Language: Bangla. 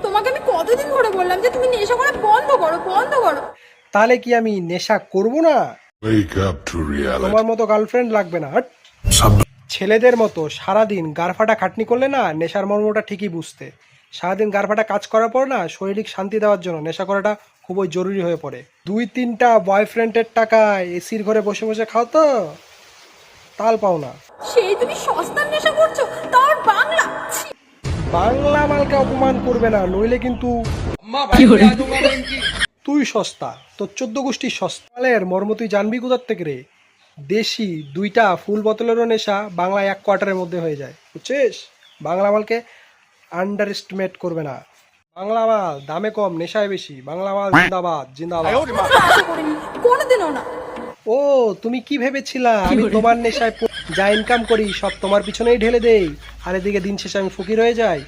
তোমাকে আমি কতদিন ধরে বললাম যে তুমি নেশা করা বন্ধ করো, বন্ধ করো। তাহলে কি আমি নেশা করব না? Wake up to reality. তোমার মতো গার্লফ্রেন্ড লাগবে না, হাট। ছেলেদের মতো সারাদিন গারফাটা খাটনি করলে না নেশার মর্মটা ঠিকই বুঝতে। সারাদিন গারফাটা কাজ করার পর না শারীরিক শান্তি দেওয়ার জন্য নেশা করাটা খুবই জরুরি হয়ে পড়ে। 2-3টা বয়ফ্রেন্ডের টাকায় এসির ঘরে বসে বসে খাও তো তাল পাও না। সেই তুমি সস্তার নেশা করছো, তাও বাংলা। ছি! বাংলা মালকে অপমান করবে না, নইলে কিন্তু তুই সস্তা, তোর 14 গোষ্ঠী সস্তা। মালের মর্ম তুই জানবি কোথার থেকে রে? দেশি 2টা ফুল বোতলেরও নেশা বাংলায় 1 কোয়ার্টারের মধ্যে হয়ে যায়, বুঝছিস? বাংলা মালকে আন্ডার এস্টিমেট করবে না। বাংলা মাল দামে কম, নেশায় বেশি। বাংলা মাল জিন্দাবাদ, জিন্দাবাদ। আশা করিনি, কোনোদিনও না। ও তুমি কি ভেবেছিলা আমি তোমার নেশায় যা ইনকাম করি সব তোমার পিছনেই ঢেলে দেই, আর এদিকে দিন শেষে আমি ফকির হয়ে যাই?